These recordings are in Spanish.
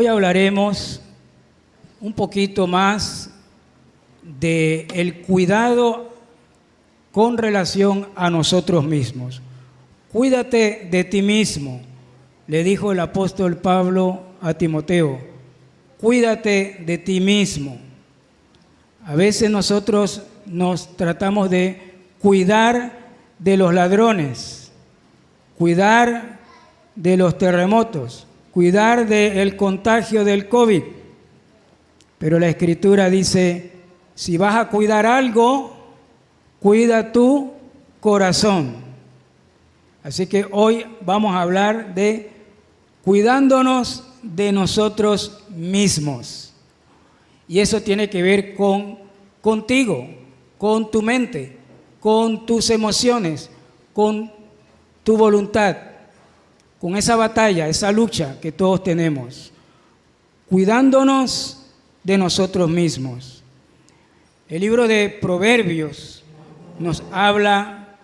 Hoy hablaremos un poquito más del cuidado con relación a nosotros mismos. Cuídate de ti mismo, le dijo el apóstol Pablo a Timoteo. Cuídate de ti mismo. A veces nosotros nos tratamos de cuidar de los ladrones, cuidar de los terremotos, cuidar del contagio del COVID. Pero la Escritura dice, si vas a cuidar algo, cuida tu corazón. Así que hoy vamos a hablar de cuidándonos de nosotros mismos. Y eso tiene que ver contigo, con tu mente, con tus emociones, con tu voluntad, con esa batalla, esa lucha que todos tenemos, cuidándonos de nosotros mismos. El libro de Proverbios nos habla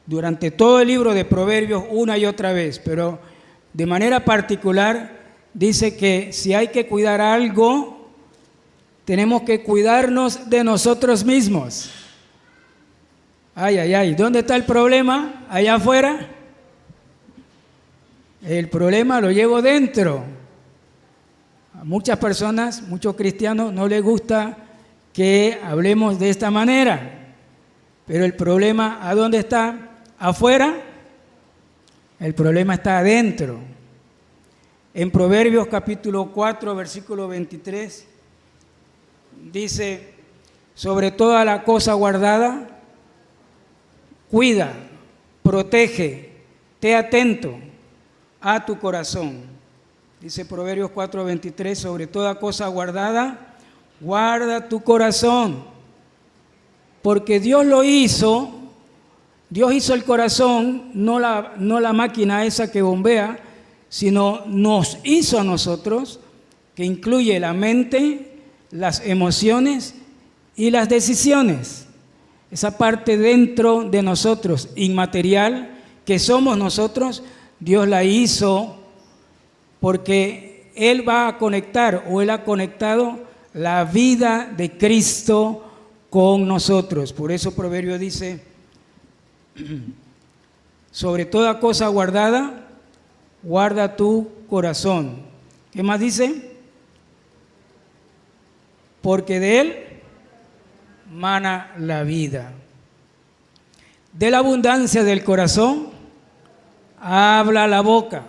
durante todo el libro de Proverbios una y otra vez, pero de manera particular dice que si hay que cuidar algo, tenemos que cuidarnos de nosotros mismos. Ay, ay, ay, ¿dónde está el problema? ¿Allá afuera? El problema lo llevo dentro. A muchas personas, muchos cristianos, no les gusta que hablemos de esta manera. Pero el problema, ¿a dónde está? ¿Afuera? El problema está adentro. En Proverbios capítulo 4, versículo 23, dice, sobre toda la cosa guardada, cuida, protege, té atento a tu corazón. Dice Proverbios 4:23, sobre toda cosa guardada, guarda tu corazón, porque Dios lo hizo, Dios hizo el corazón, no la máquina esa que bombea, sino nos hizo a nosotros, que incluye la mente, las emociones y las decisiones. Esa parte dentro de nosotros, inmaterial, que somos nosotros, Dios la hizo porque Él va a conectar o Él ha conectado la vida de Cristo con nosotros. Por eso Proverbio dice, sobre toda cosa guardada, guarda tu corazón. ¿Qué más dice? Porque de Él mana la vida. De la abundancia del corazón habla la boca.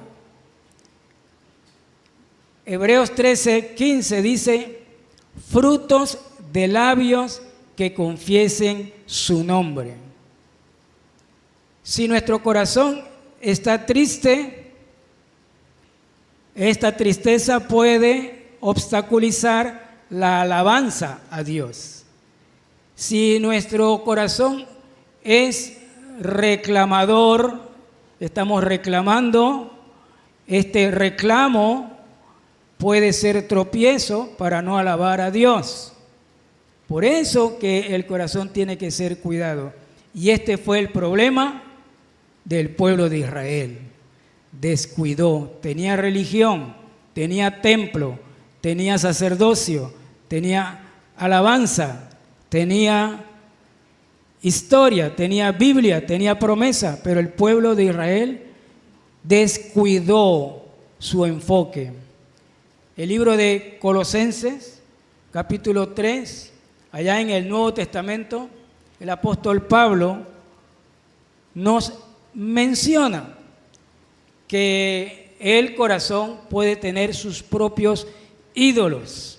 Hebreos 13:15 dice, frutos de labios que confiesen su nombre. Si nuestro corazón está triste, esta tristeza puede obstaculizar la alabanza a Dios. Si nuestro corazón es reclamador, estamos reclamando, este reclamo puede ser tropiezo para no alabar a Dios. Por eso que el corazón tiene que ser cuidado. Y este fue el problema del pueblo de Israel. Descuidó, tenía religión, tenía templo, tenía sacerdocio, tenía alabanza, tenía historia, tenía Biblia, tenía promesa, pero el pueblo de Israel descuidó su enfoque. El libro de Colosenses, capítulo 3, allá en el Nuevo Testamento, el apóstol Pablo nos menciona que el corazón puede tener sus propios ídolos.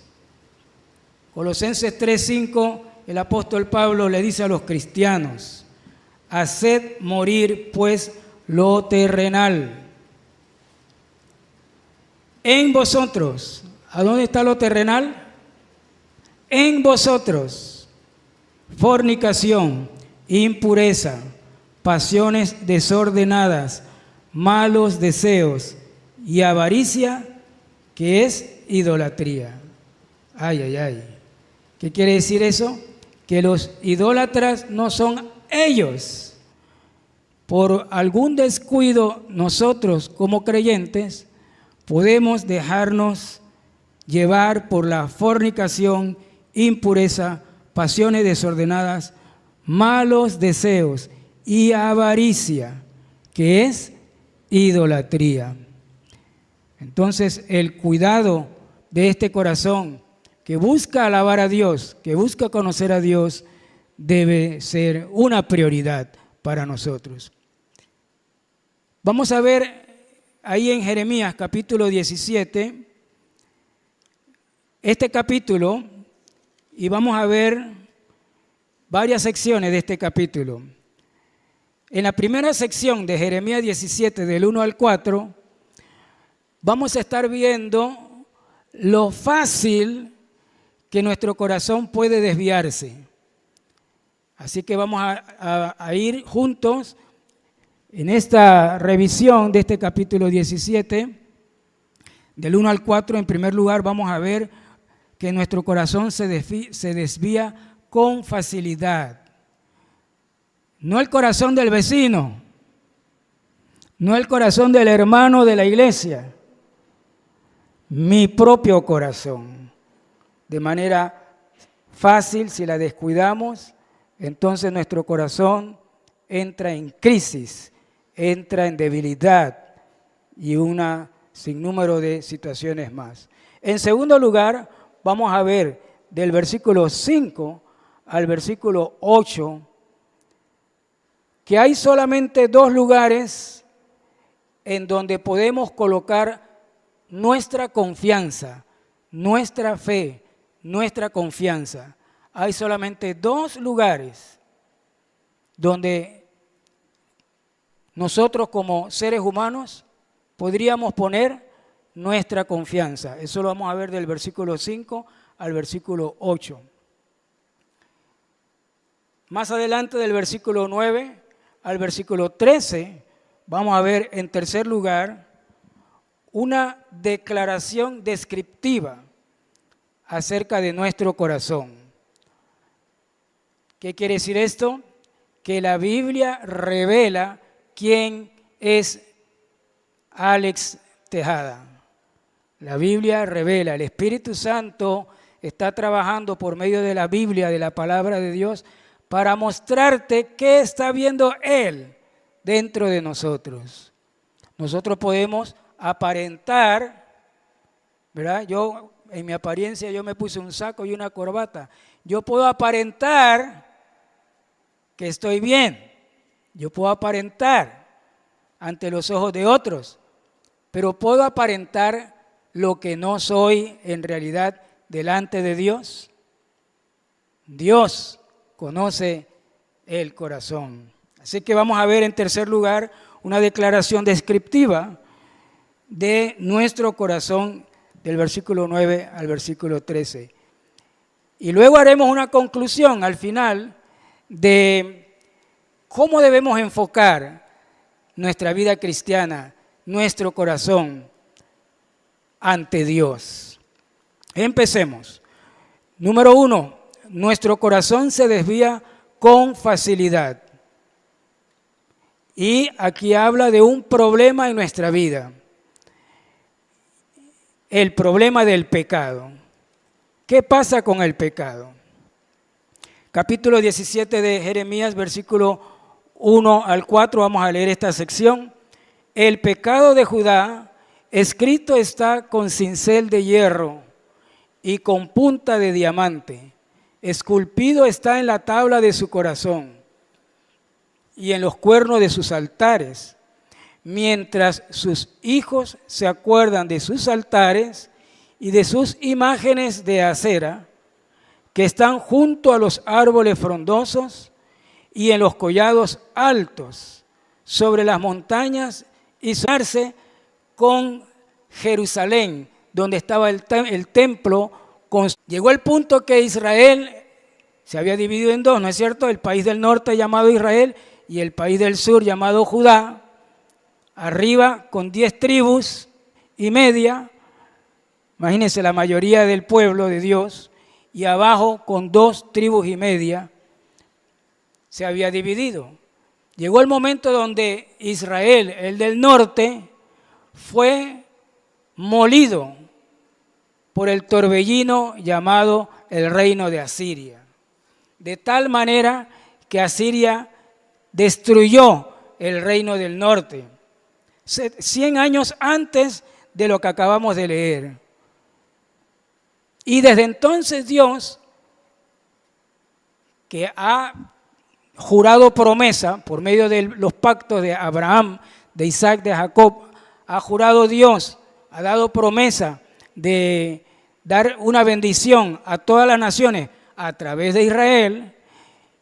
Colosenses 3:5, el apóstol Pablo le dice a los cristianos, haced morir pues lo terrenal en vosotros. ¿A dónde está lo terrenal? En vosotros. Fornicación, impureza, pasiones desordenadas, malos deseos y avaricia, que es idolatría. Ay, ay, ay. ¿Qué quiere decir eso? Que los idólatras no son ellos. Por algún descuido nosotros como creyentes podemos dejarnos llevar por la fornicación, impureza, pasiones desordenadas, malos deseos y avaricia, que es idolatría. Entonces, el cuidado de este corazón que busca alabar a Dios, que busca conocer a Dios, debe ser una prioridad para nosotros. Vamos a ver ahí en Jeremías capítulo 17, este capítulo, y vamos a ver varias secciones de este capítulo. En la primera sección de Jeremías 17, del 1 al 4, vamos a estar viendo lo fácil que nuestro corazón puede desviarse. Así que vamos a ir juntos en esta revisión de este capítulo 17, del 1 al 4. En primer lugar, vamos a ver que nuestro corazón se desvía con facilidad. No el corazón del vecino, no el corazón del hermano de la iglesia, mi propio corazón. De manera fácil, si la descuidamos, entonces nuestro corazón entra en crisis, entra en debilidad y un sinnúmero de situaciones más. En segundo lugar, vamos a ver del versículo 5 al versículo 8 que hay solamente dos lugares en donde podemos colocar nuestra confianza, nuestra fe, nuestra confianza. Hay solamente dos lugares donde nosotros como seres humanos podríamos poner nuestra confianza. Eso lo vamos a ver del versículo 5 al versículo 8. Más adelante del versículo 9 al versículo 13 vamos a ver en tercer lugar una declaración descriptiva acerca de nuestro corazón. ¿Qué quiere decir esto? Que la Biblia revela quién es Alex Tejada. La Biblia revela, el Espíritu Santo está trabajando por medio de la Biblia, de la palabra de Dios, para mostrarte qué está viendo Él dentro de nosotros. Nosotros podemos aparentar, ¿verdad? En mi apariencia yo me puse un saco y una corbata. Yo puedo aparentar que estoy bien. Yo puedo aparentar ante los ojos de otros, pero puedo aparentar lo que no soy en realidad delante de Dios. Dios conoce el corazón. Así que vamos a ver en tercer lugar una declaración descriptiva de nuestro corazón del versículo 9 al versículo 13. Y luego haremos una conclusión al final de cómo debemos enfocar nuestra vida cristiana, nuestro corazón ante Dios. Empecemos. Número 1, nuestro corazón se desvía con facilidad. Y aquí habla de un problema en nuestra vida. El problema del pecado. ¿Qué pasa con el pecado? Capítulo 17 de Jeremías, versículo 1 al 4, vamos a leer esta sección. El pecado de Judá, escrito está con cincel de hierro y con punta de diamante. Esculpido está en la tabla de su corazón y en los cuernos de sus altares. Mientras sus hijos se acuerdan de sus altares y de sus imágenes de acera, que están junto a los árboles frondosos y en los collados altos, sobre las montañas, y sonarse con Jerusalén, donde estaba el templo. Llegó el punto que Israel se había dividido en dos, ¿no es cierto? El país del norte llamado Israel y el país del sur llamado Judá. Arriba con 10 tribus y media, imagínense la mayoría del pueblo de Dios, y abajo con 2 tribus y media se había dividido. Llegó el momento donde Israel, el del norte, fue molido por el torbellino llamado el reino de Asiria. De tal manera que Asiria destruyó el reino del norte, 100 años antes de lo que acabamos de leer. Y desde entonces Dios, que ha jurado promesa por medio de los pactos de Abraham, de Isaac, de Jacob, ha jurado Dios, ha dado promesa de dar una bendición a todas las naciones a través de Israel.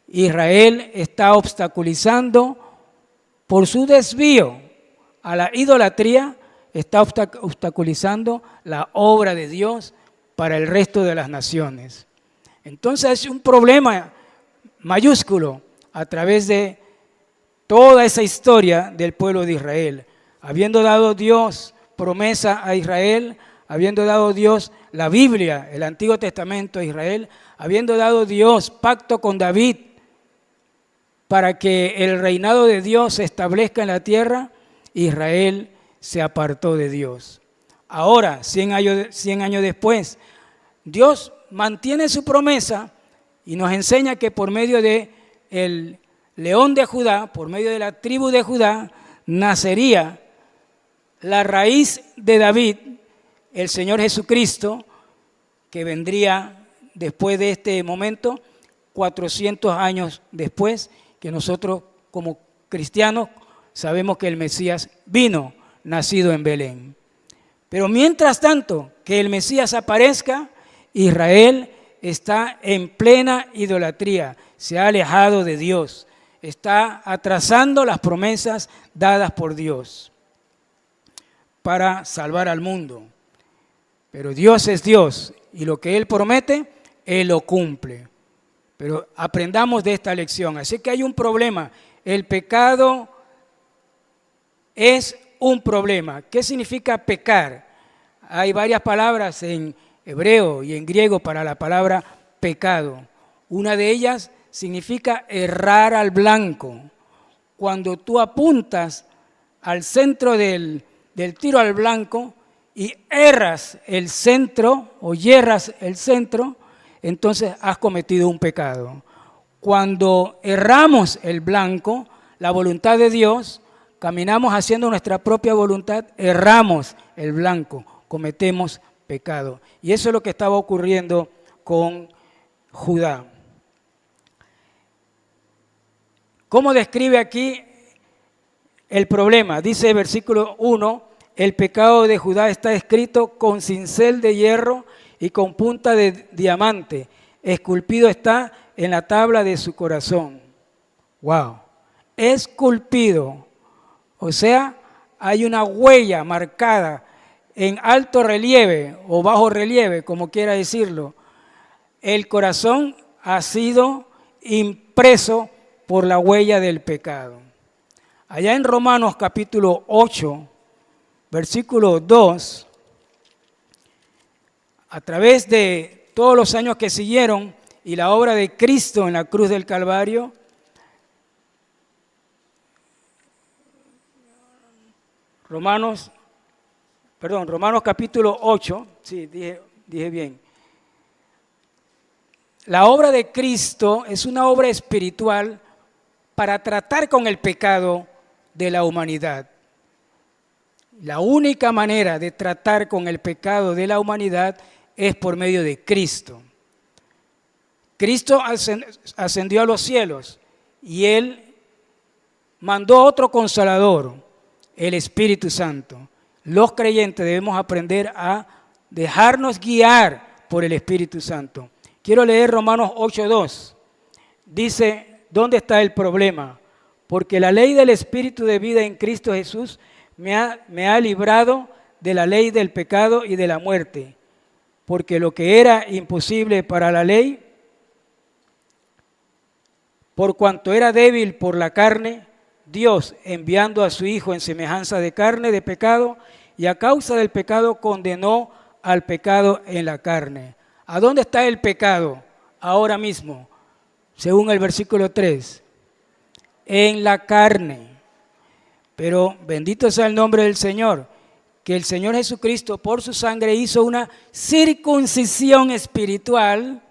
Israel está obstaculizando por su desvío a la idolatría, está obstaculizando la obra de Dios para el resto de las naciones. Entonces es un problema mayúsculo a través de toda esa historia del pueblo de Israel. Habiendo dado Dios promesa a Israel, habiendo dado Dios la Biblia, el Antiguo Testamento a Israel, habiendo dado Dios pacto con David para que el reinado de Dios se establezca en la tierra, Israel se apartó de Dios. Ahora, 100 años después, Dios mantiene su promesa y nos enseña que por medio de el león de Judá, por medio de la tribu de Judá, nacería la raíz de David, el Señor Jesucristo, que vendría después de este momento, 400 años después, que nosotros como cristianos sabemos que el Mesías vino, nacido en Belén. Pero mientras tanto que el Mesías aparezca, Israel está en plena idolatría, se ha alejado de Dios, está atrasando las promesas dadas por Dios para salvar al mundo. Pero Dios es Dios y lo que Él promete, Él lo cumple. Pero aprendamos de esta lección. Así que hay un problema. El pecado es un problema. ¿Qué significa pecar? Hay varias palabras en hebreo y en griego para la palabra pecado. Una de ellas significa errar al blanco. Cuando tú apuntas al centro del tiro al blanco y erras el centro o yerras el centro, entonces has cometido un pecado. Cuando erramos el blanco, la voluntad de Dios, caminamos haciendo nuestra propia voluntad, erramos el blanco, cometemos pecado. Y eso es lo que estaba ocurriendo con Judá. ¿Cómo describe aquí el problema? Dice versículo 1, el pecado de Judá está escrito con cincel de hierro y con punta de diamante, esculpido está en la tabla de su corazón. ¡Wow! Esculpido, o sea, hay una huella marcada en alto relieve o bajo relieve, como quiera decirlo. El corazón ha sido impreso por la huella del pecado. Allá en Romanos capítulo 8, versículo 2, a través de todos los años que siguieron y la obra de Cristo en la cruz del Calvario, Romanos capítulo 8, sí, dije bien. La obra de Cristo es una obra espiritual para tratar con el pecado de la humanidad. La única manera de tratar con el pecado de la humanidad es por medio de Cristo. Cristo ascendió a los cielos y Él mandó otro consolador, el Espíritu Santo. Los creyentes debemos aprender a dejarnos guiar por el Espíritu Santo. Quiero leer Romanos 8:2. Dice, ¿dónde está el problema? Porque la ley del Espíritu de vida en Cristo Jesús me ha librado de la ley del pecado y de la muerte. Porque lo que era imposible para la ley, por cuanto era débil por la carne, Dios, enviando a su Hijo en semejanza de carne de pecado, y a causa del pecado condenó al pecado en la carne. ¿A dónde está el pecado ahora mismo? Según el versículo 3, en la carne. Pero bendito sea el nombre del Señor, que el Señor Jesucristo por su sangre hizo una circuncisión espiritual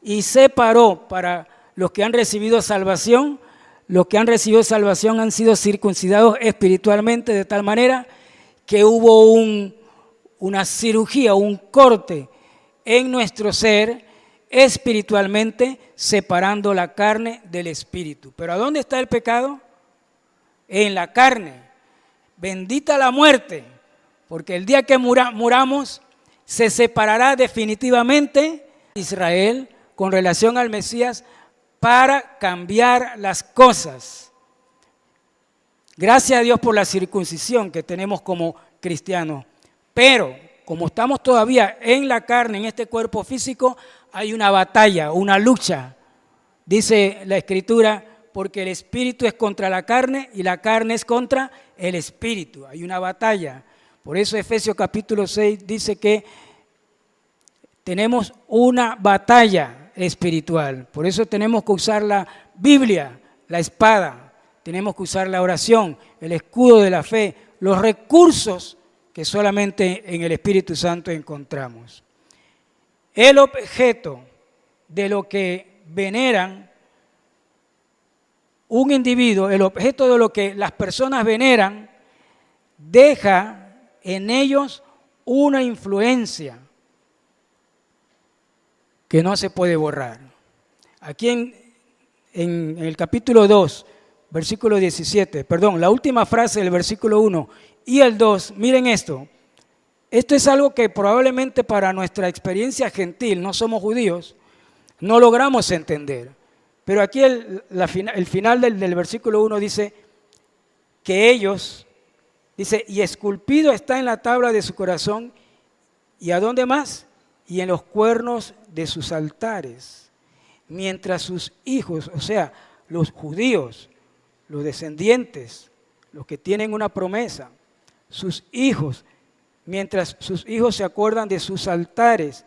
y separó para los que han recibido salvación. Los que han recibido salvación han sido circuncidados espiritualmente de tal manera que hubo una cirugía, un corte en nuestro ser espiritualmente, separando la carne del espíritu. ¿Pero a dónde está el pecado? En la carne. Bendita la muerte, porque el día que muramos se separará definitivamente Israel con relación al Mesías para cambiar las cosas. Gracias a Dios por la circuncisión que tenemos como cristianos. Pero como estamos todavía en la carne, en este cuerpo físico, hay una batalla, una lucha. Dice la Escritura, porque el espíritu es contra la carne y la carne es contra el espíritu. Hay una batalla. Por eso Efesios capítulo 6 dice que tenemos una batalla espiritual. Por eso tenemos que usar la Biblia, la espada, tenemos que usar la oración, el escudo de la fe, los recursos que solamente en el Espíritu Santo encontramos. El objeto de lo que veneran un individuo, el objeto de lo que las personas veneran, deja en ellos una influencia que no se puede borrar. Aquí en el capítulo 2, versículo 17, perdón, la última frase del versículo 1 y el 2, miren esto. Esto es algo que probablemente para nuestra experiencia gentil, no somos judíos, no logramos entender. Pero aquí el final del versículo 1 dice que ellos, dice, y esculpido está en la tabla de su corazón, ¿y a dónde más? Y en los cuernos de sus altares, mientras sus hijos, o sea, los judíos, los descendientes, los que tienen una promesa, sus hijos, mientras sus hijos se acuerdan de sus altares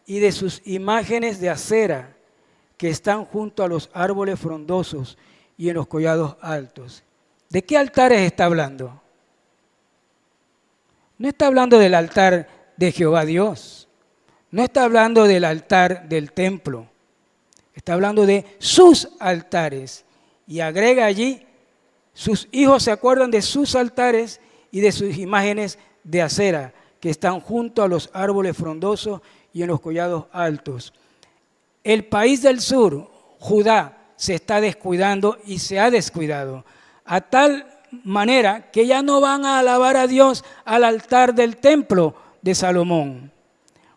y de sus imágenes de acera que están junto a los árboles frondosos y en los collados altos. ¿De qué altares está hablando? No está hablando del altar de Jehová Dios. No está hablando del altar del templo. Está hablando de sus altares. Y agrega allí, sus hijos se acuerdan de sus altares y de sus imágenes de acera que están junto a los árboles frondosos y en los collados altos. El país del sur, Judá, se está descuidando y se ha descuidado a tal manera que ya no van a alabar a Dios al altar del templo de Salomón.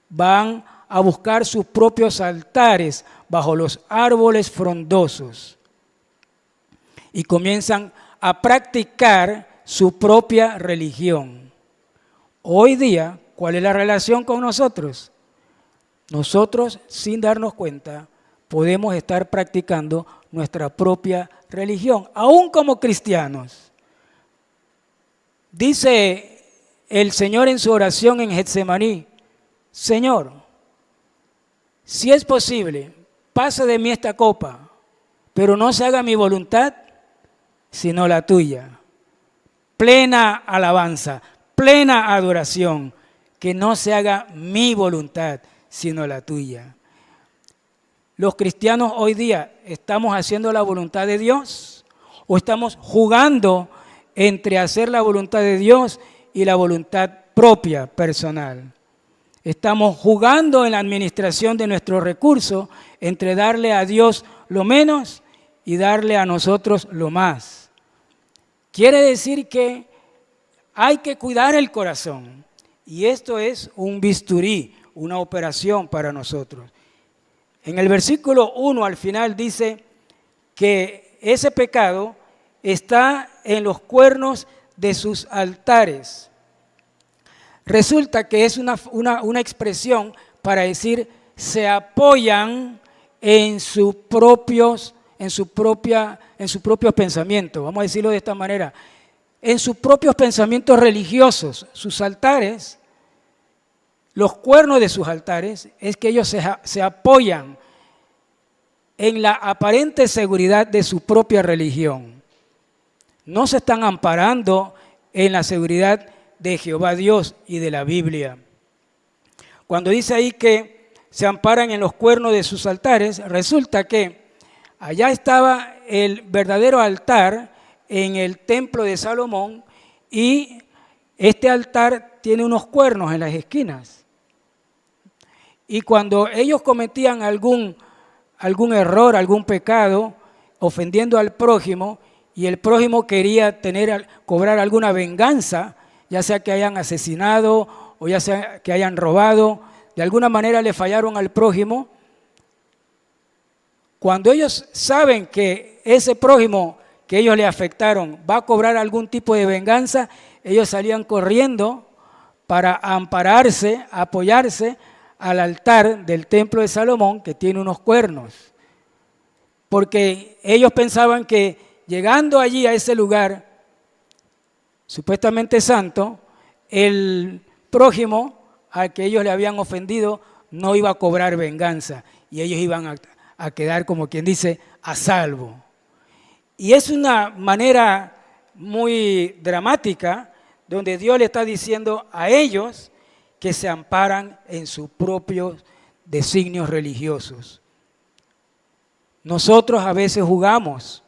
Van a buscar sus propios altares bajo los árboles frondosos y comienzan a practicar su propia religión. Hoy día, ¿cuál es la relación con nosotros? Nosotros, sin darnos cuenta, podemos estar practicando nuestra propia religión, aún como cristianos. Dice el Señor en su oración en Getsemaní, Señor, si es posible, pase de mí esta copa, pero no se haga mi voluntad, sino la tuya. Plena alabanza, plena adoración, que no se haga mi voluntad, sino la tuya. Los cristianos hoy día, ¿estamos haciendo la voluntad de Dios? ¿O estamos jugando entre hacer la voluntad de Dios y la voluntad propia, personal? Estamos jugando en la administración de nuestros recursos entre darle a Dios lo menos y darle a nosotros lo más. Quiere decir que hay que cuidar el corazón. Y esto es un bisturí, una operación para nosotros. En el versículo 1 al final dice que ese pecado está en los cuernos de sus altares. Resulta que es una expresión para decir se apoyan en sus propios pensamientos, vamos a decirlo de esta manera, en sus propios pensamientos religiosos, sus altares. Los cuernos de sus altares es que ellos se apoyan en la aparente seguridad de su propia religión. No se están amparando en la seguridad de Jehová Dios y de la Biblia. Cuando dice ahí que se amparan en los cuernos de sus altares, resulta que allá estaba el verdadero altar en el templo de Salomón y este altar tiene unos cuernos en las esquinas. Y cuando ellos cometían algún error, algún pecado, ofendiendo al prójimo, y el prójimo quería cobrar alguna venganza, ya sea que hayan asesinado o ya sea que hayan robado, de alguna manera le fallaron al prójimo. Cuando ellos saben que ese prójimo que ellos le afectaron va a cobrar algún tipo de venganza, ellos salían corriendo para ampararse, apoyarse al altar del templo de Salomón, que tiene unos cuernos. Porque ellos pensaban que llegando allí a ese lugar, supuestamente santo, el prójimo al que ellos le habían ofendido no iba a cobrar venganza y ellos iban a quedar, como quien dice, a salvo. Y es una manera muy dramática donde Dios le está diciendo a ellos que se amparan en sus propios designios religiosos. Nosotros a veces jugamos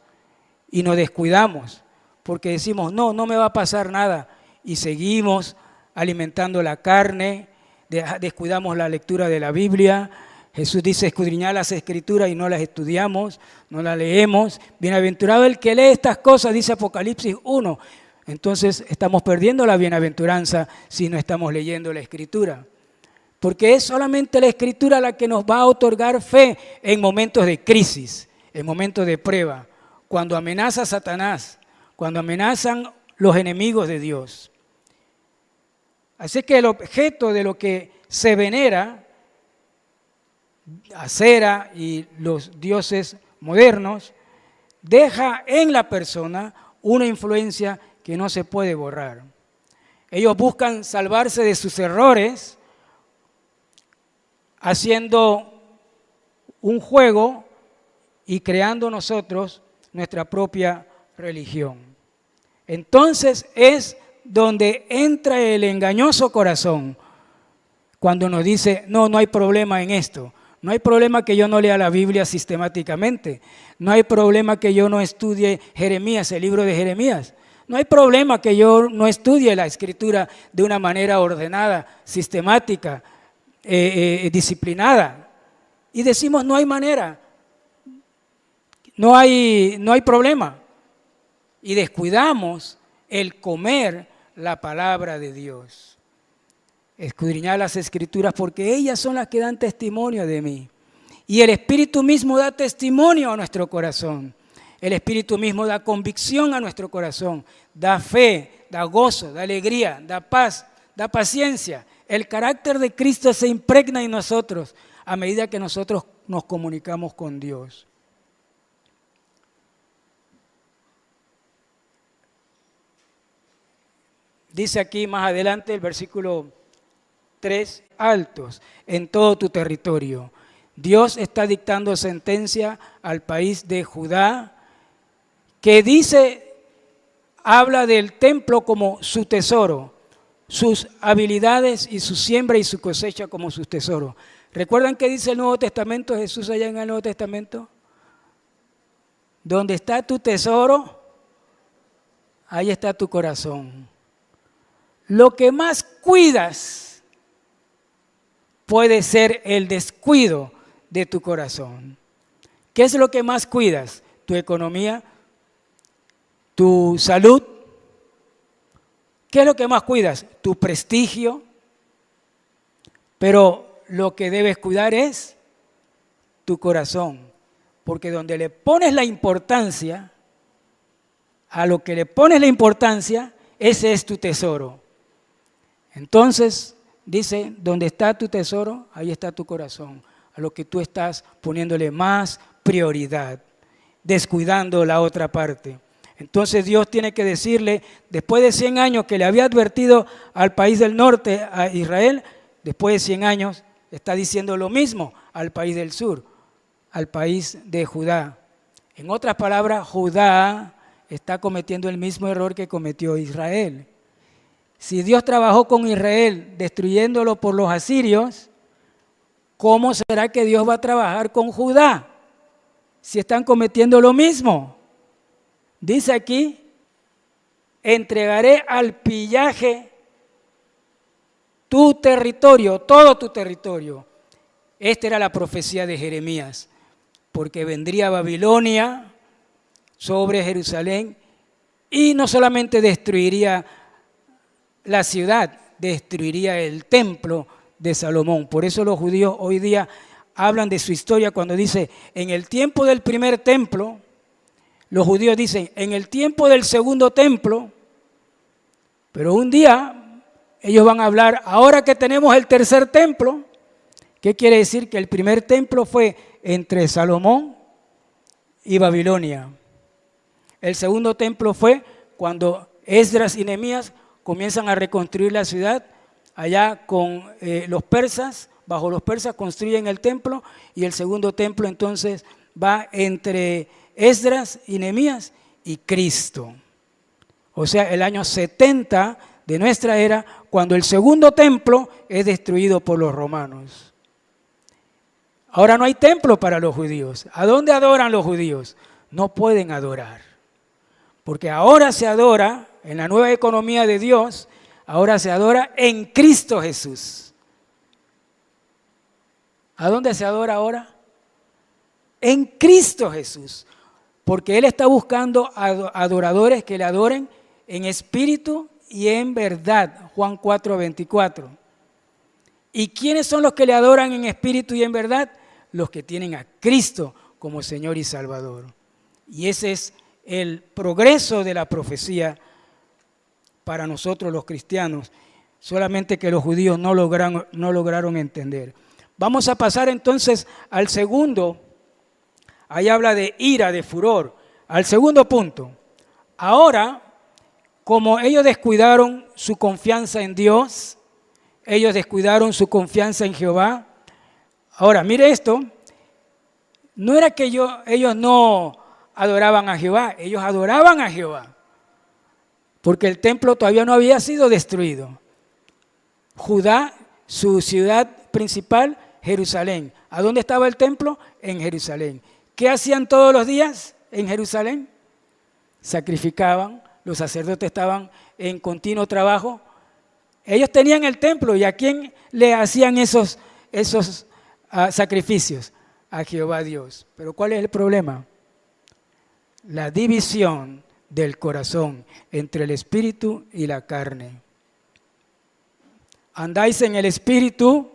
y nos descuidamos porque decimos, no me va a pasar nada, y seguimos alimentando la carne, descuidamos la lectura de la Biblia. Jesús dice, escudriñad las Escrituras y no las estudiamos, no las leemos. Bienaventurado el que lee estas cosas, dice Apocalipsis 1. Entonces estamos perdiendo la bienaventuranza si no estamos leyendo la Escritura. Porque es solamente la Escritura la que nos va a otorgar fe en momentos de crisis, en momentos de prueba, cuando amenaza Satanás, cuando amenazan los enemigos de Dios. Así que el objeto de lo que se venera, Acera y los dioses modernos, deja en la persona una influencia que no se puede borrar. Ellos buscan salvarse de sus errores haciendo un juego y creando nosotros nuestra propia religión. Entonces es donde entra el engañoso corazón cuando nos dice, no hay problema en esto. No hay problema que yo no lea la Biblia sistemáticamente. No hay problema que yo no estudie Jeremías, el libro de Jeremías. No hay problema que yo no estudie la Escritura de una manera ordenada, sistemática, disciplinada. Y decimos, no hay manera. No hay problema. Y descuidamos el comer la palabra de Dios. Escudriñar las Escrituras porque ellas son las que dan testimonio de mí. Y el Espíritu mismo da testimonio a nuestro corazón. El Espíritu mismo da convicción a nuestro corazón. Da fe, da gozo, da alegría, da paz, da paciencia. El carácter de Cristo se impregna en nosotros a medida que nosotros nos comunicamos con Dios. Dice aquí más adelante el versículo 3, altos en todo tu territorio. Dios está dictando sentencia al país de Judá, que habla del templo como su tesoro, sus habilidades y su siembra y su cosecha como sus tesoros. ¿Recuerdan qué dice el Nuevo Testamento, Jesús allá en el Nuevo Testamento? Donde está tu tesoro, ahí está tu corazón. Lo que más cuidas puede ser el descuido de tu corazón. ¿Qué es lo que más cuidas? ¿Tu economía? ¿Tu salud? ¿Qué es lo que más cuidas? ¿Tu prestigio? Pero lo que debes cuidar es tu corazón, porque donde le pones la importancia, a lo que le pones la importancia, ese es tu tesoro. Entonces, dice, donde está tu tesoro, ahí está tu corazón, a lo que tú estás poniéndole más prioridad, descuidando la otra parte. Entonces Dios tiene que decirle, después de 100 años que le había advertido al país del norte, a Israel, después de 100 años está diciendo lo mismo al país del sur, al país de Judá. En otras palabras, Judá está cometiendo el mismo error que cometió Israel. Si Dios trabajó con Israel destruyéndolo por los asirios, ¿cómo será que Dios va a trabajar con Judá si están cometiendo lo mismo? Dice aquí, entregaré al pillaje tu territorio, todo tu territorio. Esta era la profecía de Jeremías, porque vendría Babilonia sobre Jerusalén y no solamente destruiría la ciudad, destruiría el templo de Salomón. Por eso los judíos hoy día hablan de su historia cuando dice, en el tiempo del primer templo, los judíos dicen, en el tiempo del segundo templo, pero un día ellos van a hablar, ahora que tenemos el tercer templo, ¿qué quiere decir? Que el primer templo fue entre Salomón y Babilonia. El segundo templo fue cuando Esdras y Nehemías comienzan a reconstruir la ciudad, allá con los persas, bajo los persas construyen el templo, y el segundo templo entonces va entre Esdras y Nehemías y Cristo. O sea, el año 70 de nuestra era, cuando el segundo templo es destruido por los romanos. Ahora no hay templo para los judíos. ¿A dónde adoran los judíos? No pueden adorar. Porque ahora se adora, en la nueva economía de Dios, ahora se adora en Cristo Jesús. ¿A dónde se adora ahora? En Cristo Jesús. Porque Él está buscando adoradores que le adoren en espíritu y en verdad. Juan 4:24. ¿Y quiénes son los que le adoran en espíritu y en verdad? Los que tienen a Cristo como Señor y Salvador. Y ese es el progreso de la profecía para nosotros los cristianos, solamente que los judíos no lograron entender. Vamos a pasar entonces al segundo, ahí habla de ira, de furor, al segundo punto. Ahora, como ellos descuidaron su confianza en Dios, ellos descuidaron su confianza en Jehová. Ahora, mire esto, no era que ellos no adoraban a Jehová, ellos adoraban a Jehová, porque el templo todavía no había sido destruido. Judá, su ciudad principal, Jerusalén. ¿A dónde estaba el templo? En Jerusalén. ¿Qué hacían todos los días en Jerusalén? Sacrificaban, los sacerdotes estaban en continuo trabajo. Ellos tenían el templo, ¿y a quién le hacían esos sacrificios? A Jehová Dios. Pero ¿cuál es el problema? La división del corazón entre el espíritu y la carne. Andáis en el espíritu,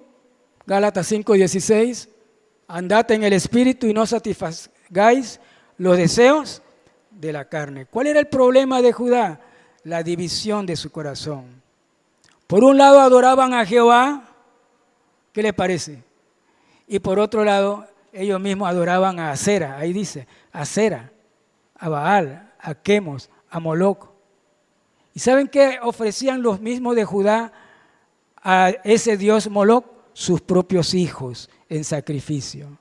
Gálatas 5:16, andad en el espíritu y no satisfagáis los deseos de la carne. ¿Cuál era el problema de Judá? La división de su corazón. Por un lado adoraban a Jehová, ¿qué le parece? Y por otro lado, ellos mismos adoraban a Acera, ahí dice, Acera, a Baal, a Quemos, a Moloc. ¿Y saben qué ofrecían los mismos de Judá a ese dios Moloc? Sus propios hijos en sacrificio.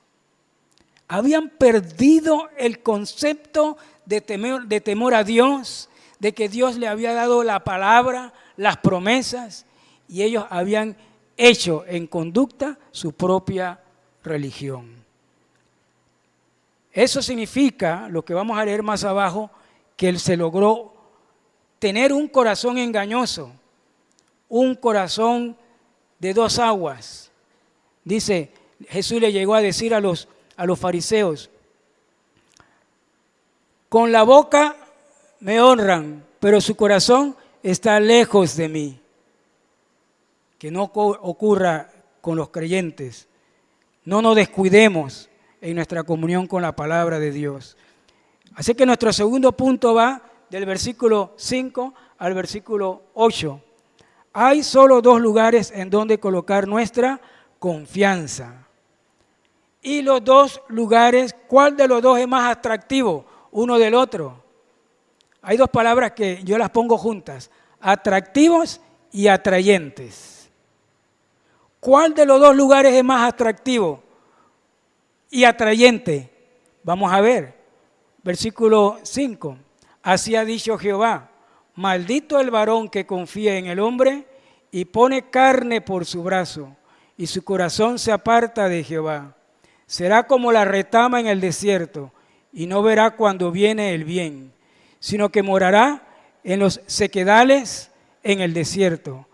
Habían perdido el concepto de temor a Dios, de que Dios le había dado la palabra, las promesas, y ellos habían hecho en conducta su propia religión. Eso significa, lo que vamos a leer más abajo, que él se logró tener un corazón engañoso, un corazón de dos aguas. Dice, Jesús le llegó a decir a los fariseos, con la boca me honran, pero su corazón está lejos de mí. Que no ocurra con los creyentes. No nos descuidemos en nuestra comunión con la palabra de Dios. Así que nuestro segundo punto va del versículo 5 al versículo 8. Hay solo dos lugares en donde colocar nuestra confianza. Y los dos lugares, ¿cuál de los dos es más atractivo uno del otro? Hay dos palabras que yo las pongo juntas, atractivos y atrayentes. ¿Cuál de los dos lugares es más atractivo y atrayente? Vamos a ver, versículo 5. Así ha dicho Jehová, Maldito el varón que confía en el hombre y pone carne por su brazo, y su corazón se aparta de Jehová. Será como la retama en el desierto, y no verá cuando viene el bien, sino que morará en los sequedales en el desierto.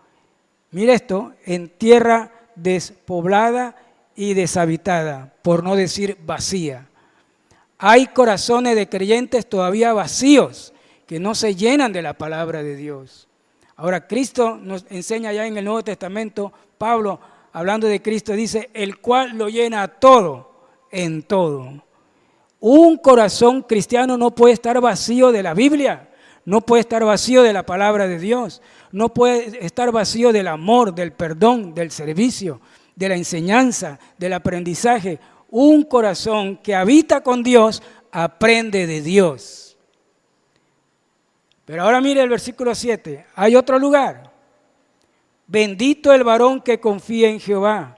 Mira esto, en tierra despoblada y deshabitada, por no decir vacía. Hay corazones de creyentes todavía vacíos, que no se llenan de la palabra de Dios. Ahora, Cristo nos enseña ya en el Nuevo Testamento, Pablo, hablando de Cristo, dice, el cual lo llena todo, en todo. Un corazón cristiano no puede estar vacío de la Biblia, no puede estar vacío de la palabra de Dios, no puede estar vacío del amor, del perdón, del servicio, de la enseñanza, del aprendizaje. Un corazón que habita con Dios aprende de Dios. Pero ahora mire el versículo 7, hay otro lugar. Bendito el varón que confía en Jehová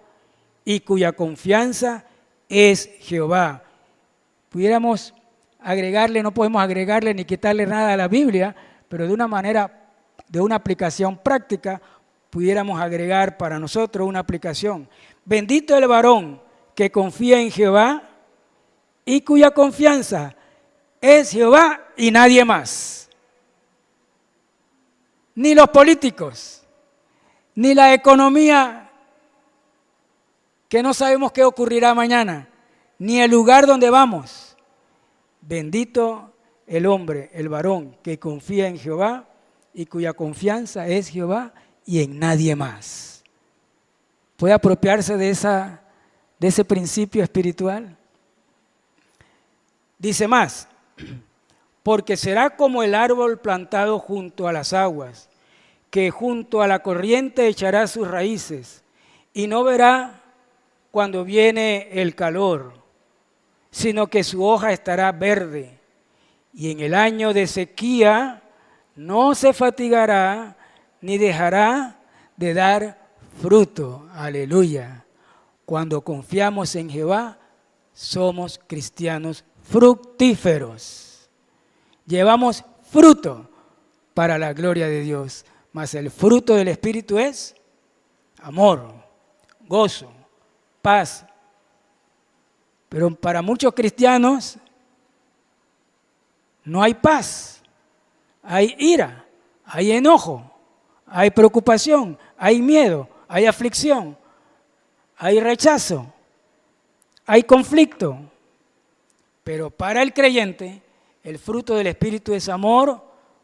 y cuya confianza es Jehová. Pudiéramos agregarle, no podemos agregarle ni quitarle nada a la Biblia, pero de una manera, de una aplicación práctica, pudiéramos agregar para nosotros una aplicación. Bendito el varón que confía en Jehová y cuya confianza es Jehová y nadie más. Ni los políticos, ni la economía, que no sabemos qué ocurrirá mañana, ni el lugar donde vamos. Bendito el hombre, el varón, que confía en Jehová y cuya confianza es Jehová y en nadie más. ¿Puede apropiarse de ese principio espiritual? Dice más, porque será como el árbol plantado junto a las aguas, que junto a la corriente echará sus raíces, y no verá cuando viene el calor, sino que su hoja estará verde, y en el año de sequía no se fatigará, ni dejará de dar fruto. Aleluya. Cuando confiamos en Jehová, somos cristianos fructíferos. Llevamos fruto para la gloria de Dios, mas el fruto del Espíritu es amor, gozo, paz. Pero para muchos cristianos no hay paz, hay ira, hay enojo, hay preocupación, hay miedo, hay aflicción, hay rechazo, hay conflicto. Pero para el creyente, el fruto del Espíritu es amor,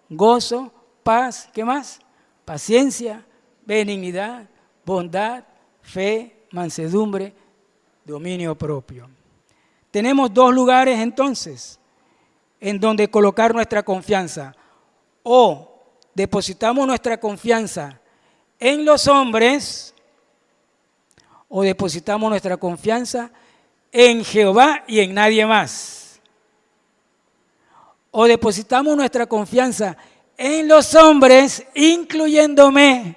gozo, paz, ¿qué más? Paciencia, benignidad, bondad, fe, mansedumbre, dominio propio. Tenemos dos lugares entonces en donde colocar nuestra confianza. O depositamos nuestra confianza en los hombres o depositamos nuestra confianza en Jehová y en nadie más. O depositamos nuestra confianza en los hombres, incluyéndome,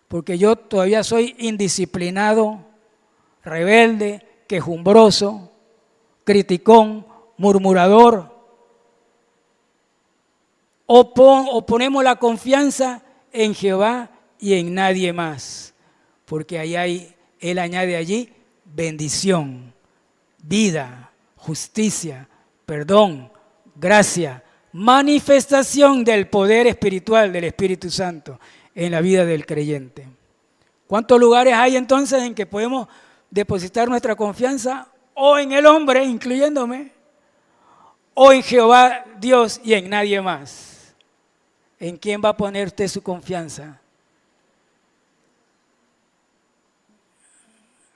porque yo todavía soy indisciplinado, rebelde, quejumbroso, criticón, murmurador. O ponemos la confianza en Jehová y en nadie más, porque Él añade allí bendición, vida, justicia, perdón, gracia, manifestación del poder espiritual del Espíritu Santo en la vida del creyente. ¿Cuántos lugares hay entonces en que podemos depositar nuestra confianza? O en el hombre, incluyéndome, o en Jehová Dios y en nadie más. ¿En quién va a poner usted su confianza?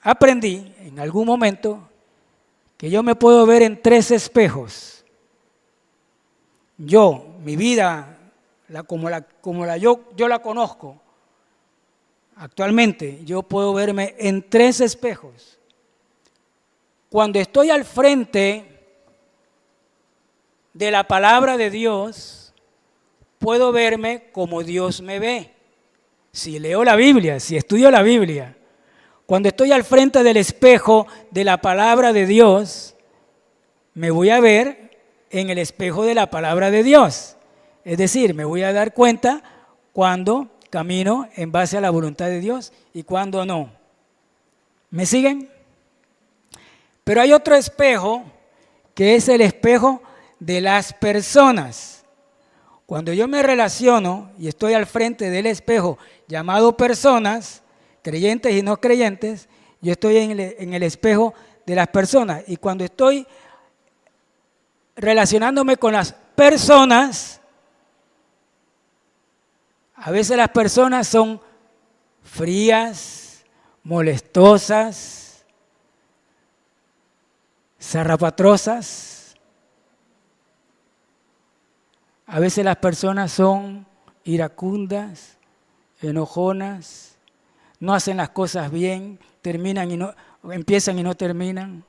Aprendí en algún momento que yo me puedo ver en 3 espejos. Yo, mi vida, yo la conozco, actualmente yo puedo verme en 3 espejos. Cuando estoy al frente de la palabra de Dios, puedo verme como Dios me ve. Si leo la Biblia, si estudio la Biblia. Cuando estoy al frente del espejo de la palabra de Dios, me voy a ver en el espejo de la palabra de Dios. Es decir, me voy a dar cuenta cuando camino en base a la voluntad de Dios y cuando no. ¿Me siguen? Pero hay otro espejo que es el espejo de las personas. Cuando yo me relaciono y estoy al frente del espejo llamado personas, creyentes y no creyentes, yo estoy en el espejo de las personas. Y cuando estoy relacionándome con las personas, a veces las personas son frías, molestosas, zarrapatrosas. A veces las personas son iracundas, enojonas, no hacen las cosas bien, empiezan y no terminan.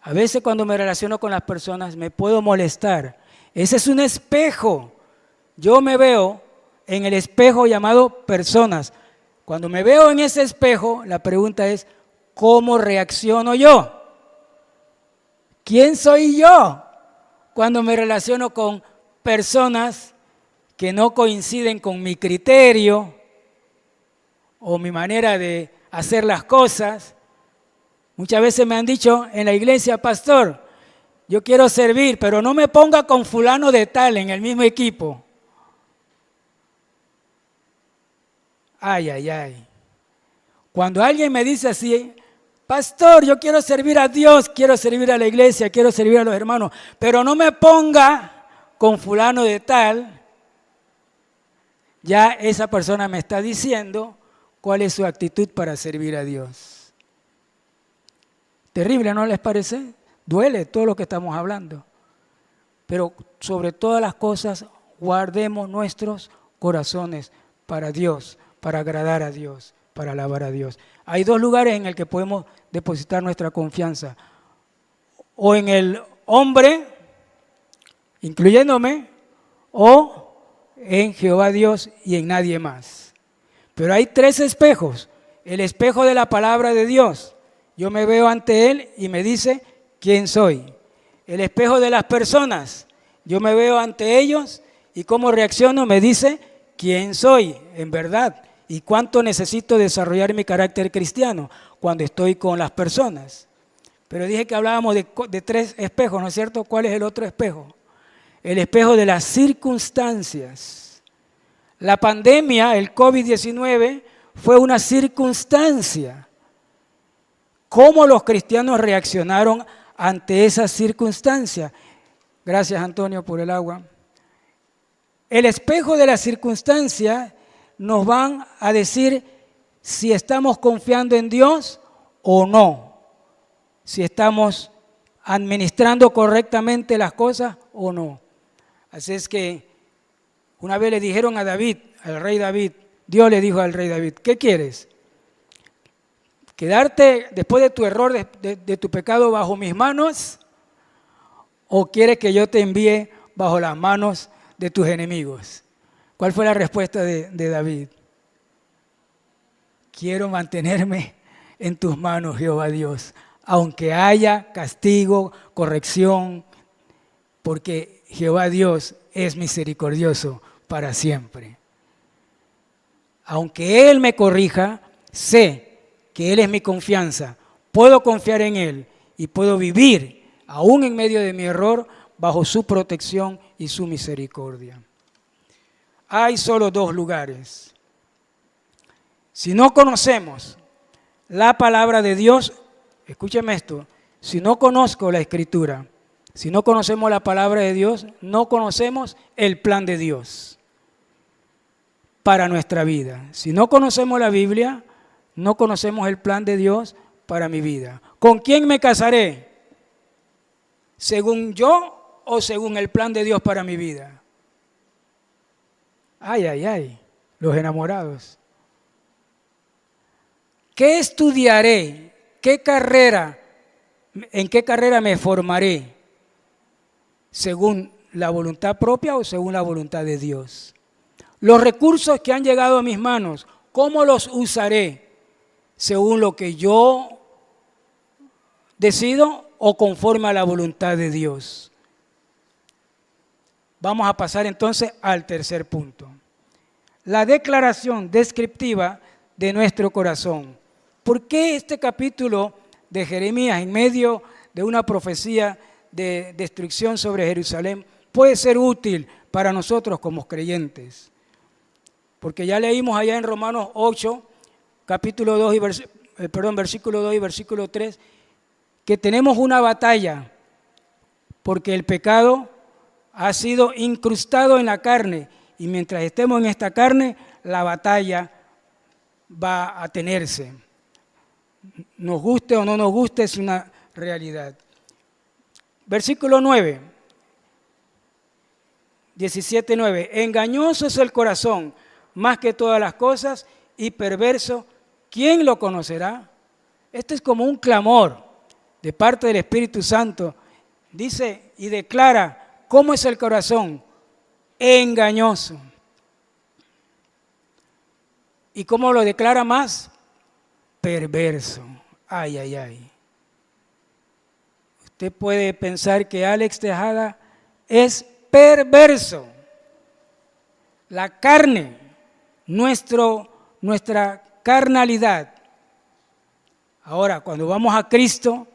A veces cuando me relaciono con las personas me puedo molestar. Ese es un espejo. Yo me veo en el espejo llamado personas. Cuando me veo en ese espejo, la pregunta es, ¿cómo reacciono yo? ¿Quién soy yo cuando me relaciono con personas que no coinciden con mi criterio o mi manera de hacer las cosas? Muchas veces me han dicho en la iglesia, pastor, yo quiero servir, pero no me ponga con fulano de tal en el mismo equipo. Ay, ay, ay. Cuando alguien me dice así, pastor, yo quiero servir a Dios, quiero servir a la iglesia, quiero servir a los hermanos, pero no me ponga con fulano de tal, ya esa persona me está diciendo cuál es su actitud para servir a Dios. Terrible, ¿no les parece? Duele todo lo que estamos hablando. Pero sobre todas las cosas, guardemos nuestros corazones para Dios, para agradar a Dios, para alabar a Dios. Hay dos lugares en el que podemos depositar nuestra confianza. O en el hombre, incluyéndome, o en Jehová Dios y en nadie más. Pero hay tres espejos. El espejo de la palabra de Dios. Yo me veo ante Él y me dice quién soy. El espejo de las personas. Yo me veo ante ellos y cómo reacciono me dice quién soy en verdad y cuánto necesito desarrollar mi carácter cristiano cuando estoy con las personas. Pero dije que hablábamos de tres espejos, ¿no es cierto? ¿Cuál es el otro espejo? El espejo de las circunstancias. La pandemia, el COVID-19, fue una circunstancia. ¿Cómo los cristianos reaccionaron ante esa circunstancia? Gracias, Antonio, por el agua. El espejo de la circunstancia nos van a decir si estamos confiando en Dios o no, si estamos administrando correctamente las cosas o no. Así es que una vez le dijeron a David, al rey David, Dios le dijo al rey David, ¿qué quieres? ¿Quedarte después de tu error, de tu pecado bajo mis manos? ¿O quieres que yo te envíe bajo las manos de tus enemigos? ¿Cuál fue la respuesta de David? Quiero mantenerme en tus manos, Jehová Dios, aunque haya castigo, corrección, porque Jehová Dios es misericordioso para siempre. Aunque Él me corrija, sé que Él es mi confianza, puedo confiar en Él y puedo vivir, aún en medio de mi error, bajo su protección y su misericordia. Hay solo dos lugares. Si no conocemos la palabra de Dios, escúcheme esto, si no conozco la Escritura, si no conocemos la palabra de Dios, no conocemos el plan de Dios para nuestra vida. Si no conocemos la Biblia, no conocemos el plan de Dios para mi vida. ¿Con quién me casaré? ¿Según yo o según el plan de Dios para mi vida? Ay, ay, ay, los enamorados. ¿Qué estudiaré? ¿Qué carrera? ¿En qué carrera me formaré? ¿Según la voluntad propia o según la voluntad de Dios? Los recursos que han llegado a mis manos, ¿cómo los usaré? ¿Según lo que yo decido o conforme a la voluntad de Dios? Vamos a pasar entonces al tercer punto. La declaración descriptiva de nuestro corazón. ¿Por qué este capítulo de Jeremías, en medio de una profecía de destrucción sobre Jerusalén, puede ser útil para nosotros como creyentes? Porque ya leímos allá en Romanos 8, capítulo 2 versículo 2 y versículo 3, que tenemos una batalla, porque el pecado ha sido incrustado en la carne, y mientras estemos en esta carne, la batalla va a tenerse. Nos guste o no nos guste, es una realidad. Versículo 9, 17:9. Engañoso es el corazón más que todas las cosas y perverso, ¿quién lo conocerá? Esto es como un clamor de parte del Espíritu Santo. Dice y declara cómo es el corazón, engañoso. ¿Y cómo lo declara más? Perverso. Ay, ay, ay. Usted puede pensar que Alex Tejada es perverso. La carne, nuestra carnalidad. Ahora, cuando vamos a Cristo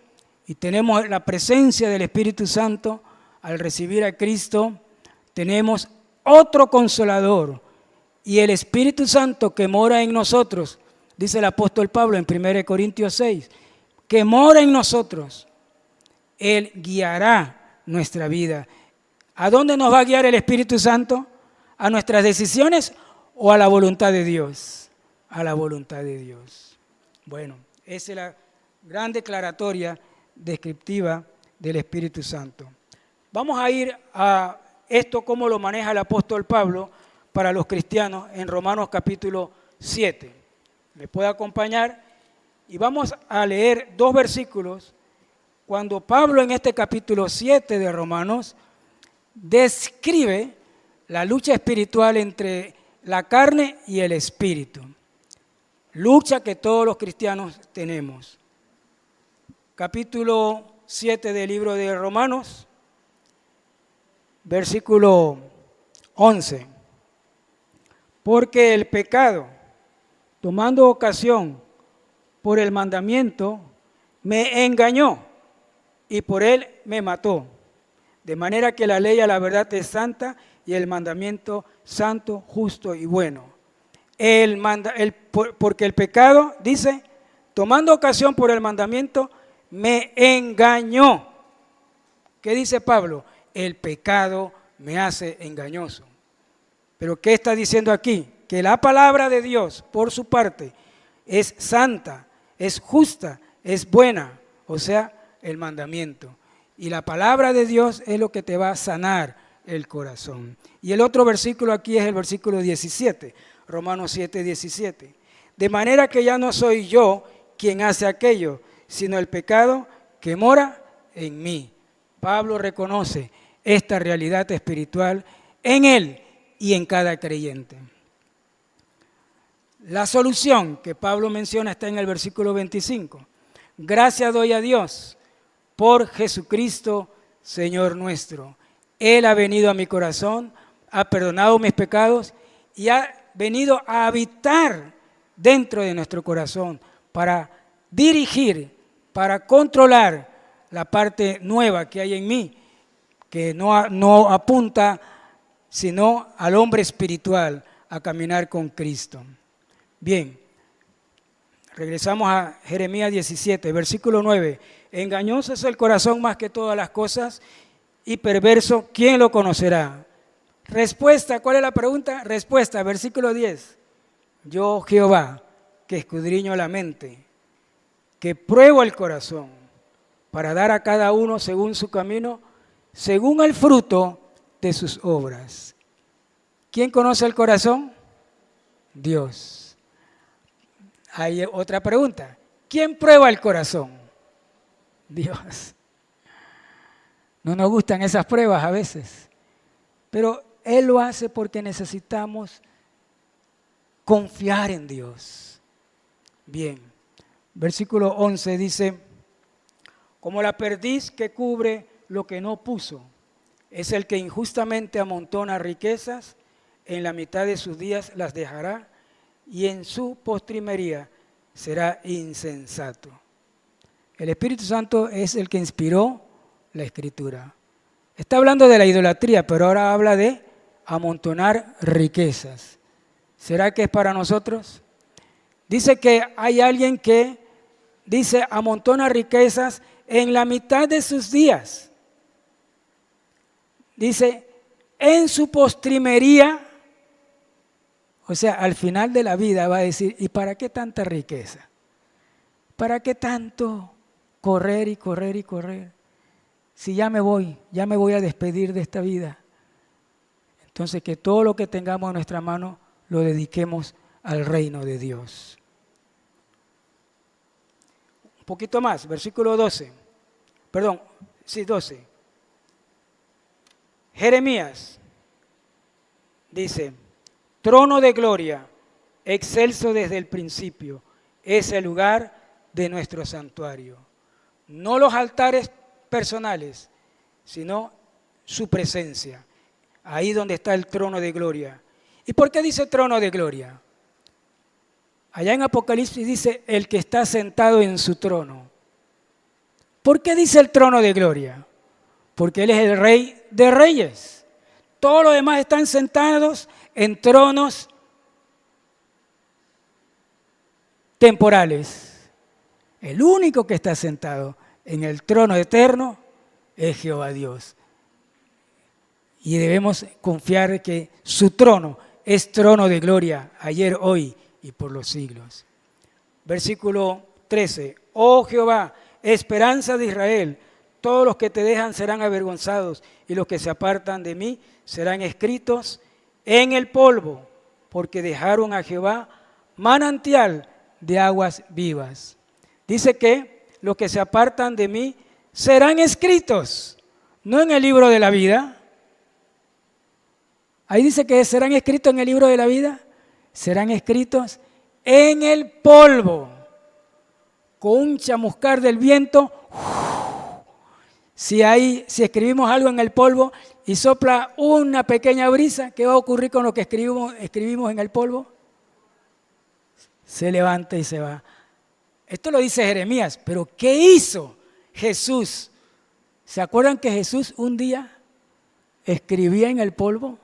y tenemos la presencia del Espíritu Santo, al recibir a Cristo, tenemos otro consolador. Y el Espíritu Santo que mora en nosotros, dice el apóstol Pablo en 1 Corintios 6, que mora en nosotros, Él guiará nuestra vida. ¿A dónde nos va a guiar el Espíritu Santo? ¿A nuestras decisiones o a la voluntad de Dios? A la voluntad de Dios. Bueno, esa es la gran declaratoria descriptiva del Espíritu Santo. Vamos a ir a esto, cómo lo maneja el apóstol Pablo para los cristianos en Romanos capítulo 7. ¿Me puede acompañar? Y vamos a leer 2 versículos cuando Pablo en este capítulo 7 de Romanos describe la lucha espiritual entre la carne y el espíritu. Lucha que todos los cristianos tenemos. Capítulo 7 del libro de Romanos, versículo 11. Porque el pecado, tomando ocasión por el mandamiento, me engañó y por él me mató. De manera que la ley a la verdad es santa y el mandamiento santo, justo y bueno. Porque el pecado, dice, tomando ocasión por el mandamiento, me engañó. ¿Qué dice Pablo? El pecado me hace engañoso. ¿Pero qué está diciendo aquí? Que la palabra de Dios, por su parte, es santa, es justa, es buena, o sea, el mandamiento. Y la palabra de Dios es lo que te va a sanar el corazón. Y el otro versículo aquí es el versículo 17, Romanos 7, 17. De manera que ya no soy yo quien hace aquello, sino el pecado que mora en mí. Pablo reconoce esta realidad espiritual en él y en cada creyente. La solución que Pablo menciona está en el versículo 25. Gracias doy a Dios por Jesucristo, Señor nuestro. Él ha venido a mi corazón, ha perdonado mis pecados y ha venido a habitar dentro de nuestro corazón para dirigir, para controlar la parte nueva que hay en mí, que no apunta sino al hombre espiritual, a caminar con Cristo. Bien, regresamos a Jeremías 17, versículo 9. Engañoso es el corazón más que todas las cosas y perverso, ¿quién lo conocerá? Respuesta, ¿cuál es la pregunta? Respuesta, versículo 10. Yo, Jehová, que escudriño la mente, que pruebo el corazón, para dar a cada uno según su camino, según el fruto de sus obras. ¿Quién conoce el corazón? Dios. Hay otra pregunta. ¿Quién prueba el corazón? Dios. No nos gustan esas pruebas a veces, pero Él lo hace porque necesitamos confiar en Dios. Bien, versículo 11 dice, como la perdiz que cubre lo que no puso, es el que injustamente amontona riquezas, en la mitad de sus días las dejará, y en su postrimería será insensato. El Espíritu Santo es el que inspiró la Escritura. Está hablando de la idolatría, pero ahora habla de amontonar riquezas. ¿Será que es para nosotros? Dice que hay alguien que dice amontona riquezas en la mitad de sus días. Dice, en su postrimería, o sea, al final de la vida va a decir, ¿y para qué tanta riqueza? ¿Para qué tanto correr y correr y correr? Si ya me voy a despedir de esta vida. Entonces que todo lo que tengamos en nuestra mano lo dediquemos al reino de Dios. Un poquito más, versículo 12. 12. Jeremías dice, trono de gloria, excelso desde el principio, es el lugar de nuestro santuario. No los altares personales, sino su presencia. Ahí donde está el trono de gloria. ¿Y por qué dice trono de gloria? Allá en Apocalipsis dice el que está sentado en su trono. ¿Por qué dice el trono de gloria? Porque Él es el Rey de Reyes. Todos los demás están sentados en tronos temporales. El único que está sentado en el trono eterno es Jehová Dios. Y debemos confiar que su trono es trono de gloria, ayer, hoy y por los siglos. Versículo 13. Oh Jehová, esperanza de Israel, todos los que te dejan serán avergonzados y los que se apartan de mí serán escritos en el polvo, porque dejaron a Jehová manantial de aguas vivas. Dice que los que se apartan de mí serán escritos, no en el libro de la vida. Ahí dice que serán escritos en el libro de la vida, serán escritos en el polvo, con un chamuscar del viento. Si escribimos algo en el polvo y sopla una pequeña brisa, ¿qué va a ocurrir con lo que escribimos en el polvo? Se levanta y se va. Esto lo dice Jeremías, pero ¿qué hizo Jesús? ¿Se acuerdan que Jesús un día escribía en el polvo?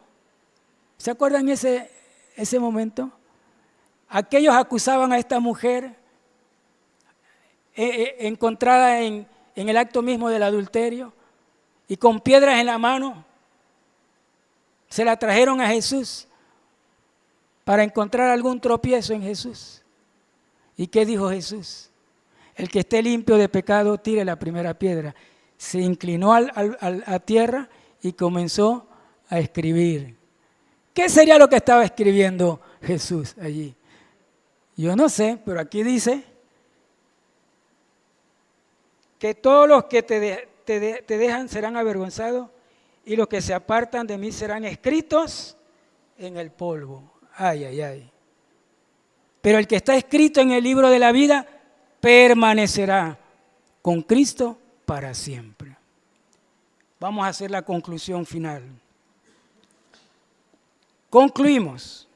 ¿Se acuerdan ese momento? Aquellos acusaban a esta mujer encontrada en el acto mismo del adulterio y con piedras en la mano se la trajeron a Jesús para encontrar algún tropiezo en Jesús. ¿Y qué dijo Jesús? El que esté limpio de pecado tire la primera piedra. Se inclinó a tierra y comenzó a escribir. ¿Qué sería lo que estaba escribiendo Jesús allí? Yo no sé, pero aquí dice que todos los que te dejan serán avergonzados y los que se apartan de mí serán escritos en el polvo. Ay, ay, ay. Pero el que está escrito en el libro de la vida permanecerá con Cristo para siempre. Vamos a hacer la conclusión final. Concluimos.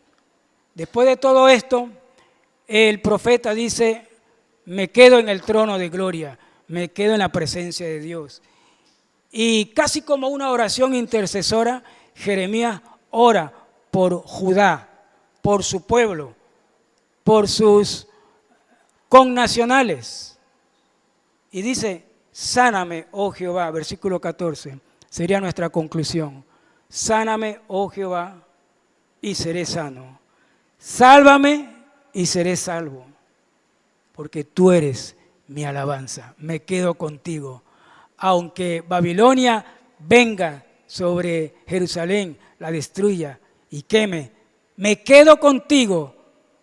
Después de todo esto, el profeta dice, me quedo en el trono de gloria, me quedo en la presencia de Dios. Y casi como una oración intercesora, Jeremías ora por Judá, por su pueblo, por sus connacionales. Y dice, sáname, oh Jehová, versículo 14, sería nuestra conclusión. Sáname, oh Jehová, y seré sano. Sálvame y seré salvo, porque tú eres mi alabanza. Me quedo contigo. Aunque Babilonia venga sobre Jerusalén, la destruya y queme, me quedo contigo.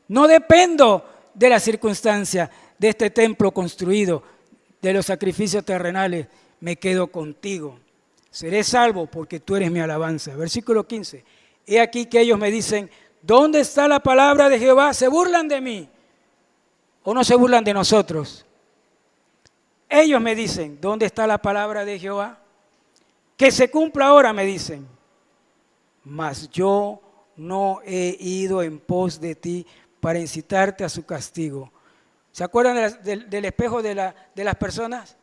No dependo de la circunstancia de este templo construido, de los sacrificios terrenales. Me quedo contigo. Seré salvo porque tú eres mi alabanza. Versículo 15. He aquí que ellos me dicen, ¿dónde está la palabra de Jehová? ¿Se burlan de mí o no se burlan de nosotros? Ellos me dicen, ¿dónde está la palabra de Jehová? Que se cumpla ahora, me dicen. Mas yo no he ido en pos de ti para incitarte a su castigo. ¿Se acuerdan del espejo de las personas?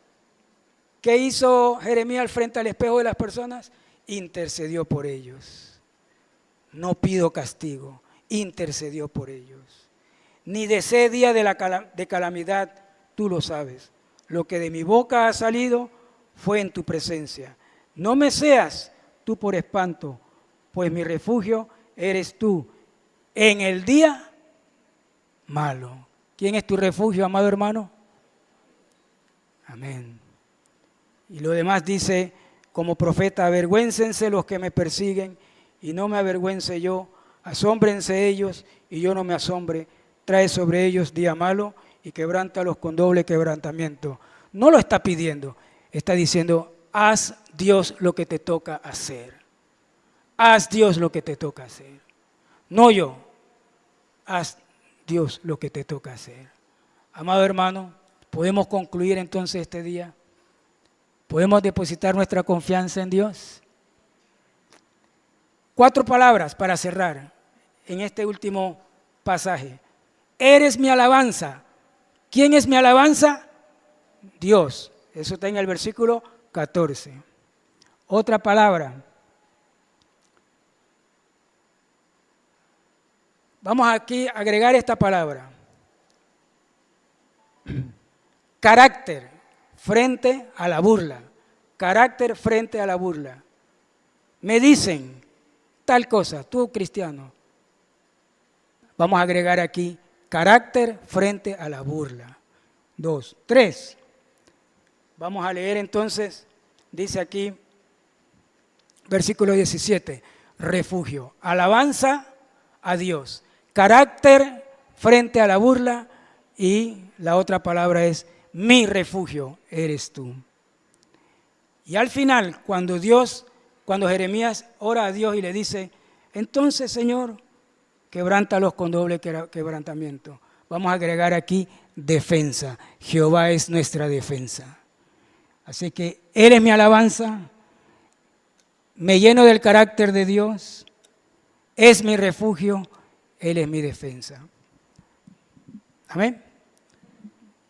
¿Qué hizo Jeremías frente al espejo de las personas? Intercedió por ellos. No pido castigo, intercedió por ellos. Ni desee día de calamidad, tú lo sabes. Lo que de mi boca ha salido fue en tu presencia. No me seas tú por espanto, pues mi refugio eres tú en el día malo. ¿Quién es tu refugio, amado hermano? Amén. Y lo demás dice, como profeta, avergüéncense los que me persiguen y no me avergüence yo, asómbrense ellos y yo no me asombre, trae sobre ellos día malo y quebrántalos con doble quebrantamiento. No lo está pidiendo, está diciendo, haz Dios lo que te toca hacer. Haz Dios lo que te toca hacer. No yo, haz Dios lo que te toca hacer. Amado hermano, ¿podemos concluir entonces este día? ¿Podemos depositar nuestra confianza en Dios? 4 palabras para cerrar en este último pasaje. Eres mi alabanza. ¿Quién es mi alabanza? Dios. Eso está en el versículo 14. Otra palabra. Vamos aquí a agregar esta palabra. Carácter frente a la burla. Carácter frente a la burla. Me dicen tal cosa, tú cristiano. Vamos a agregar aquí carácter frente a la burla. 2, 3. Vamos a leer entonces, dice aquí, versículo 17, refugio, alabanza a Dios, carácter frente a la burla y la otra palabra es mi refugio eres tú. Y al final, cuando Jeremías ora a Dios y le dice, entonces Señor, quebrántalos con doble quebrantamiento. Vamos a agregar aquí defensa. Jehová es nuestra defensa. Así que Él es mi alabanza, me lleno del carácter de Dios, es mi refugio, Él es mi defensa. Amén.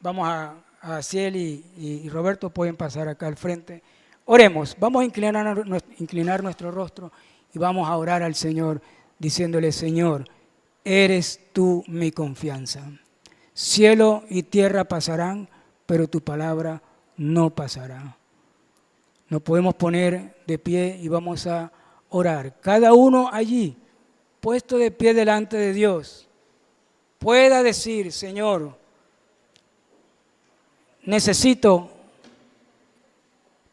Vamos a Ciel y Roberto, pueden pasar acá al frente. Oremos, vamos a inclinar nuestro rostro y vamos a orar al Señor diciéndole, Señor, eres tú mi confianza. Cielo y tierra pasarán, pero tu palabra no pasará. Nos podemos poner de pie y vamos a orar. Cada uno allí, puesto de pie delante de Dios, pueda decir, Señor, necesito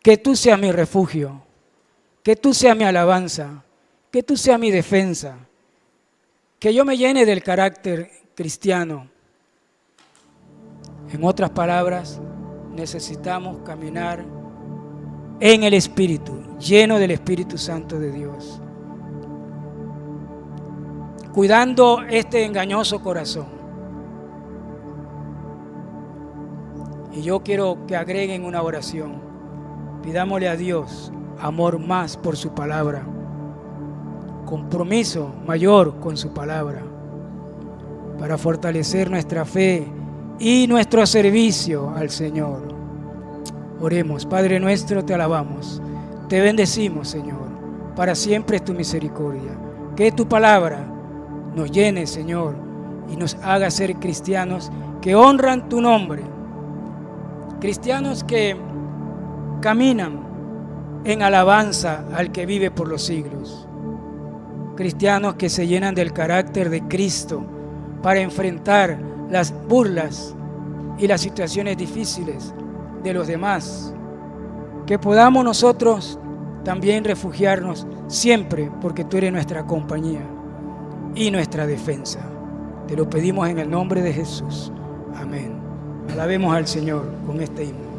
que tú seas mi refugio, que tú seas mi alabanza, que tú seas mi defensa, que yo me llene del carácter cristiano. En otras palabras, necesitamos caminar en el Espíritu, lleno del Espíritu Santo de Dios, cuidando este engañoso corazón. Y yo quiero que agreguen una oración. Pidámosle a Dios amor más por su palabra, compromiso mayor con su palabra, para fortalecer nuestra fe y nuestro servicio al Señor. Oremos. Padre nuestro, te alabamos, te bendecimos, Señor. Para siempre es tu misericordia. Que tu palabra nos llene, Señor, y nos haga ser cristianos que honran tu nombre. Cristianos que caminan en alabanza al que vive por los siglos. Cristianos que se llenan del carácter de Cristo para enfrentar las burlas y las situaciones difíciles de los demás. Que podamos nosotros también refugiarnos siempre, porque tú eres nuestra compañía y nuestra defensa. Te lo pedimos en el nombre de Jesús. Amén. Alabemos al Señor con este himno.